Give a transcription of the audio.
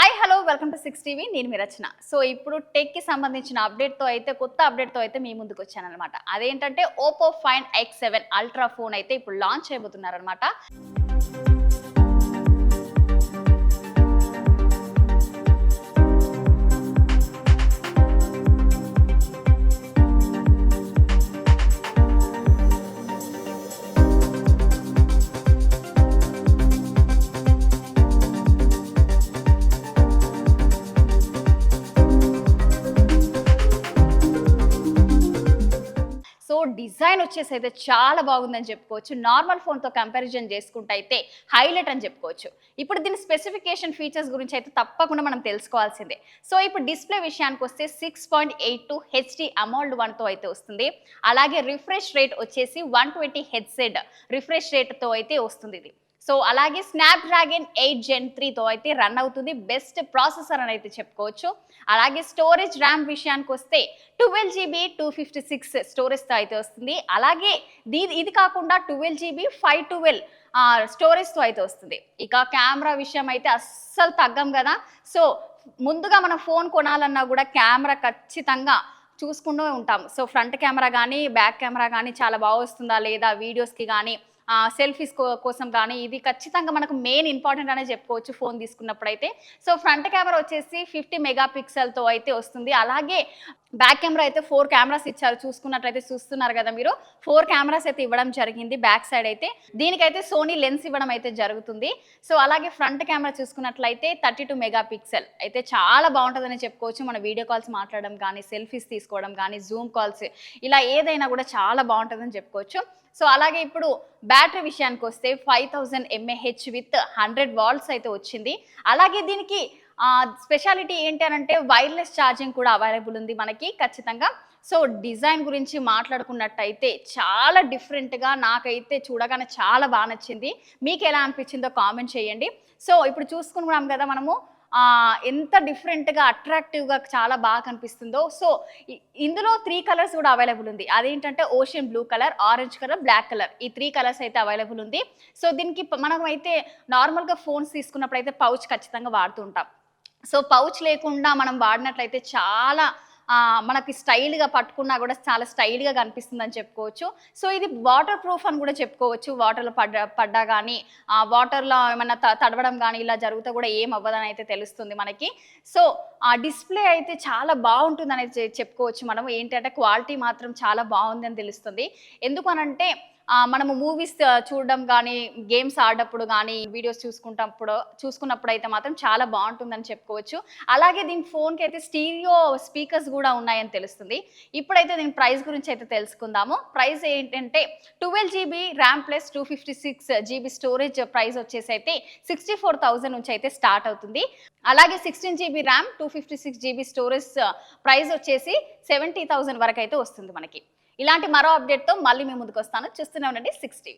Hi hello welcome to 6 TV. నేను మీ రచన. So ఇప్పుడు tech కి సంబంధించిన కొత్త అప్డేట్ తో అయితే మీ ముందుకు వచ్చానన్నమాట. అదేంటంటే Oppo find X7 ultra phone అయితే ఇప్పుడు లాంచ్ చేయబోతున్నారన్నమాట. సో డిజైన్ వచ్చేసి అయితే చాలా బాగుందని చెప్పుకోవచ్చు. నార్మల్ ఫోన్తో కంపారిజన్ చేసుకుంటే అయితే హైలైట్ అని చెప్పుకోవచ్చు. ఇప్పుడు దీని స్పెసిఫికేషన్ ఫీచర్స్ గురించి అయితే తప్పకుండా మనం తెలుసుకోవాల్సిందే. సో ఇప్పుడు డిస్ప్లే విషయానికి వస్తే 6.82 HD అమోల్డ్ 1తో అయితే వస్తుంది. అలాగే రిఫ్రెష్ రేట్ వచ్చేసి 120 Hz రిఫ్రెష్ రేట్తో అయితే వస్తుంది ఇది. సో అలాగే స్నాప్డ్రాగన్ 8 Gen 3తో అయితే రన్ అవుతుంది. బెస్ట్ ప్రాసెసర్ అని అయితే చెప్పుకోవచ్చు. అలాగే స్టోరేజ్ ర్యామ్ విషయానికి వస్తే 12GB 256 స్టోరేజ్తో అయితే వస్తుంది. అలాగే ఇది కాకుండా 12GB 512 స్టోరేజ్తో అయితే వస్తుంది. ఇక కెమెరా విషయం అయితే అస్సలు తగ్గం కదా. సో ముందుగా మనం ఫోన్ కొనాలన్నా కూడా కెమెరా ఖచ్చితంగా చూసుకుంటూ ఉంటాం. సో ఫ్రంట్ కెమెరా కానీ బ్యాక్ కెమెరా కానీ చాలా బాగా వస్తుందా లేదా, వీడియోస్కి కానీ సెల్ఫీస్ కోసం కానీ ఇది ఖచ్చితంగా మనకు మెయిన్ ఇంపార్టెంట్ అనే చెప్పుకోవచ్చు ఫోన్ తీసుకున్నప్పుడైతే. సో ఫ్రంట్ కెమెరా వచ్చేసి 50 మెగాపిక్సెల్తో అయితే వస్తుంది. అలాగే బ్యాక్ కెమెరా అయితే 4 కెమెరాస్ ఇచ్చారు. చూసుకున్నట్లయితే చూస్తున్నారు కదా మీరు, 4 కెమెరాస్ అయితే ఇవ్వడం జరిగింది బ్యాక్ సైడ్ అయితే. దీనికైతే సోనీ లెన్స్ ఇవ్వడం అయితే జరుగుతుంది. సో అలాగే ఫ్రంట్ కెమెరా చూసుకున్నట్లయితే 32 మెగాపిక్సెల్ అయితే చాలా బాగుంటుందని చెప్పుకోవచ్చు. మన వీడియో కాల్స్ మాట్లాడడం కానీ, సెల్ఫీస్ తీసుకోవడం కానీ, జూమ్ కాల్స్ ఇలా ఏదైనా కూడా చాలా బాగుంటుందని చెప్పుకోవచ్చు. సో అలాగే ఇప్పుడు బ్యాటరీ విషయానికి వస్తే 5000 mAh విత్ 100 వాట్స్ అయితే వచ్చింది. అలాగే దీనికి స్పెషాలిటీ ఏంటి అని అంటే వైర్లెస్ ఛార్జింగ్ కూడా అవైలబుల్ ఉంది మనకి ఖచ్చితంగా. సో డిజైన్ గురించి మాట్లాడుకున్నట్టయితే చాలా డిఫరెంట్గా నాకైతే చూడగానే చాలా బాగా నచ్చింది. మీకు ఎలా అనిపించిందో కామెంట్ చేయండి. సో ఇప్పుడు చూసుకున్నాం కదా మనము ఎంత డిఫరెంట్గా అట్రాక్టివ్గా చాలా బాగా కనిపిస్తుందో. సో ఇందులో 3 కలర్స్ కూడా అవైలబుల్ ఉంది. అదేంటంటే ocean blue colour, orange colour, black colour, ఈ 3 కలర్స్ అయితే అవైలబుల్ ఉంది. సో దీనికి మనం అయితే నార్మల్గా ఫోన్స్ తీసుకున్నప్పుడు అయితే పౌచ్ ఖచ్చితంగా వాడుతూ ఉంటాం. సో పౌచ్ లేకుండా మనం వాడినట్లయితే చాలా మనకి స్టైల్గా పట్టుకున్నా కూడా చాలా స్టైల్గా కనిపిస్తుంది అని చెప్పుకోవచ్చు. సో ఇది వాటర్ ప్రూఫ్ అని కూడా చెప్పుకోవచ్చు. వాటర్లో పడ్డా కానీ, వాటర్లో ఏమన్నా తడవడం కానీ ఇలా జరుగుతా కూడా ఏం అవ్వదని అయితే తెలుస్తుంది మనకి. సో ఆ డిస్ప్లే అయితే చాలా బాగుంటుంది అనేది చెప్పుకోవచ్చు. మనం ఏంటంటే క్వాలిటీ మాత్రం చాలా బాగుంది అని తెలుస్తుంది. ఎందుకు అనంటే మనము మూవీస్ చూడడం కానీ, గేమ్స్ ఆడేటప్పుడు కానీ, వీడియోస్ చూసుకున్నప్పుడు అయితే మాత్రం చాలా బాగుంటుందని చెప్పుకోవచ్చు. అలాగే దీని ఫోన్కి అయితే స్టీరియో స్పీకర్స్ కూడా ఉన్నాయని తెలుస్తుంది. ఇప్పుడైతే దీని ప్రైస్ గురించి అయితే తెలుసుకుందాము. ప్రైస్ ఏంటంటే 12GB RAM plus 256GB storage price వచ్చేసి అయితే 64,000 నుంచి అయితే స్టార్ట్ అవుతుంది. అలాగే 16GB RAM 256GB storage price వచ్చేసి 70,000 వరకు అయితే వస్తుంది మనకి. ఇలాంటి మరో అప్డేట్తో మళ్ళీ మేము ముందుకు వస్తాను. చూస్తూనే ఉండండి 6 టీవీ.